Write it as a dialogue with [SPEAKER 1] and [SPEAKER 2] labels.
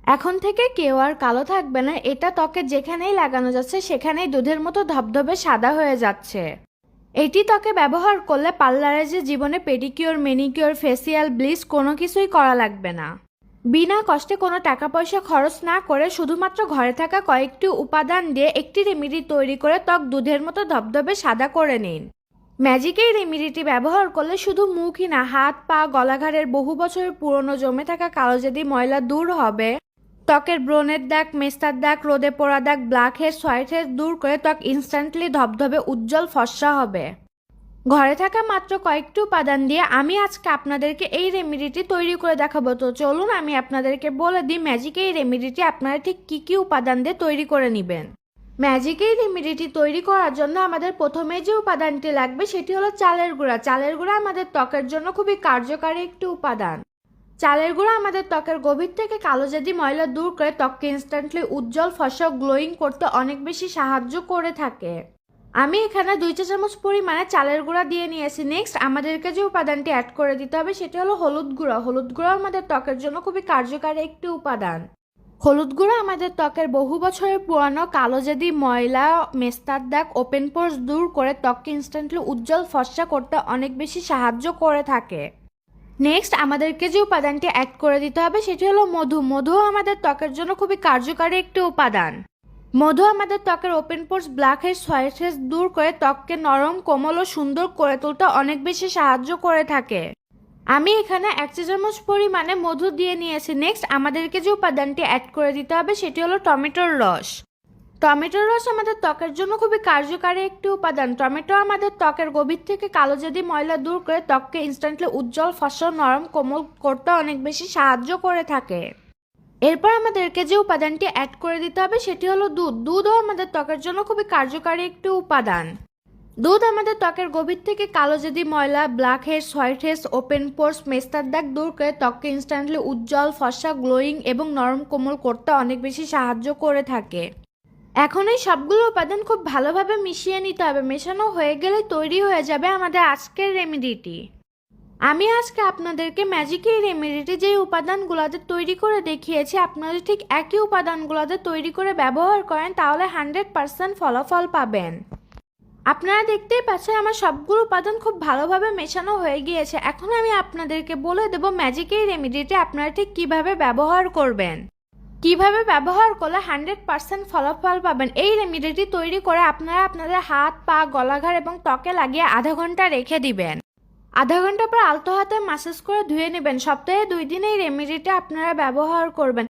[SPEAKER 1] এখন থেকে কেউ আর কালো থাকবে না, এটা ত্বকে যেখানেই লাগানো যাচ্ছে সেখানেই দুধের মতো ধবধবে সাদা হয়ে যাচ্ছে। এটি ত্বকে ব্যবহার করলে পার্লারে যে জীবনে পেডিকিওর, ম্যানিকিওর, ফেসিয়াল, ব্লিচ কোনো কিছুই করা লাগবে না। বিনা কষ্টে কোনো টাকা পয়সা খরচ না করে শুধুমাত্র ঘরে থাকা কয়েকটি উপাদান দিয়ে একটি রেমেডি তৈরি করে ত্বক দুধের মতো ধবধবে সাদা করে নিন। ম্যাজিক এই রেমেডিটি ব্যবহার করলে শুধু মুখই না, হাত, পা, গলাঘাড়ের বহু বছরের পুরনো জমে থাকা কালোজাদি ময়লা দূর হবে। ত্বকের ব্রণের দাগ, মেস্তার দাগ, রোদে পোড়া দাগ, ব্ল্যাক হেডস, হোয়াইট হেডস দূর করে ত্বক ইনস্ট্যান্টলি ধবধবে উজ্জ্বল ফর্সা হবে। ঘরে থাকা মাত্র কয়েকটি উপাদান দিয়ে আমি আজকে আপনাদেরকে এই রেমেডিটি তৈরি করে দেখাবো। তো চলুন আমি আপনাদেরকে বলে দিই ম্যাজিক এই রেমেডিটি আপনারা ঠিক কি কি উপাদান দিয়ে তৈরি করে নেবেন। ম্যাজিক এই রেমেডিটি তৈরি করার জন্য আমাদের প্রথমে যে উপাদানটি লাগবে সেটি হলো চালের গুঁড়া। চালের গুঁড়া আমাদের ত্বকের জন্য খুবই কার্যকারী একটি উপাদান। চালের গুঁড়া আমাদের ত্বকের গভীর থেকে কালোজাদি ময়লা দূর করে ত্বককে ইনস্ট্যান্টলি উজ্জ্বল, ফর্সা, গ্লোয়িং করতে অনেক বেশি সাহায্য করে থাকে। আমি এখানে 2 চা চামচ পরিমাণে চালের গুঁড়া দিয়ে নিয়েছি। নেক্সট আমাদেরকে যে উপাদানটি অ্যাড করে দিতে হবে সেটি হলো হলুদ গুঁড়া। হলুদ গুঁড়া আমাদের ত্বকের জন্য খুবই কার্যকারী একটি উপাদান। হলুদ গুঁড়া আমাদের ত্বকের বহু বছরের পুরানো কালোজাদি ময়লা, মেস্তার দাগ, ওপেন পোর্স দূর করে ত্বককে ইনস্ট্যান্টলি উজ্জ্বল, ফর্সা করতে অনেক বেশি সাহায্য করে থাকে। নেক্সট আমাদেরকে যে উপাদানটি অ্যাড করে দিতে হবে সেটি হলো মধু। মধু আমাদের ত্বকের জন্য খুবই কার্যকারী একটি উপাদান। মধু আমাদের ত্বকের open pores, black heads, white heads দূর করে ত্বককে নরম, কোমল ও সুন্দর করে তুলতে অনেক বেশি সাহায্য করে থাকে। আমি এখানে 1 চা চামচ পরিমাণে মধু দিয়ে নিয়েছি। নেক্সট আমাদেরকে যে উপাদানটি অ্যাড করে দিতে হবে সেটি হলো টমেটোর রস। টমেটোর রস আমাদের ত্বকের জন্য খুবই কার্যকারী একটি উপাদান। টমেটো আমাদের ত্বকের গভীর থেকে কালোজাদি ময়লা দূর করে ত্বককে ইনস্ট্যান্টলি উজ্জ্বল, ফর্সা, নরম, কোমল করতে অনেক বেশি সাহায্য করে থাকে। এরপর আমাদেরকে যে উপাদানটি অ্যাড করে দিতে হবে সেটি হলো দুধ। দুধও আমাদের ত্বকের জন্য খুবই কার্যকারী একটি উপাদান। দুধ আমাদের ত্বকের গভীর থেকে কালোজাদি ময়লা, black heads, white heads, open pores, মেস্তার দাগ দূর করে ত্বককে ইনস্ট্যান্টলি উজ্জ্বল, ফর্সা, গ্লোয়িং এবং নরম কোমল করতে অনেক বেশি সাহায্য করে থাকে। এখন এই সবগুলো উপাদান খুব ভালোভাবে মিশিয়ে নিতে হবে। মেশানো হয়ে গেলে তৈরি হয়ে যাবে আমাদের আজকের রেমেডিটি। আমি আজকে আপনাদেরকে ম্যাজিক এই রেমেডিটি যে উপাদানগুলোতে তৈরি করে দেখিয়েছি, আপনারা ঠিক একই উপাদানগুলোতে তৈরি করে ব্যবহার করেন তাহলে 100% ফলাফল পাবেন। আপনারা দেখতেই পাচ্ছেন আমার সবগুলো উপাদান খুব ভালোভাবে মেশানো হয়ে গিয়েছে। এখন আমি আপনাদেরকে বলে দেব ম্যাজিক এই রেমেডিটি আপনারা ঠিক কিভাবে ব্যবহার করবেন। কিভাবে ব্যবহার করলে 100% ফলাফল পাবেন। এই রেমেডিটি তৈরি করে আপনারা আপনাদের হাত, পা, গলাঘাড় এবং ত্বকে লাগিয়ে আধা ঘন্টা রেখে দিবেন। আধা ঘন্টা পর আলতো হাতে মাসাজ করে ধুয়ে নেবেন। সপ্তাহে 2 দিন এই রেমেডিটা আপনারা ব্যবহার করবেন।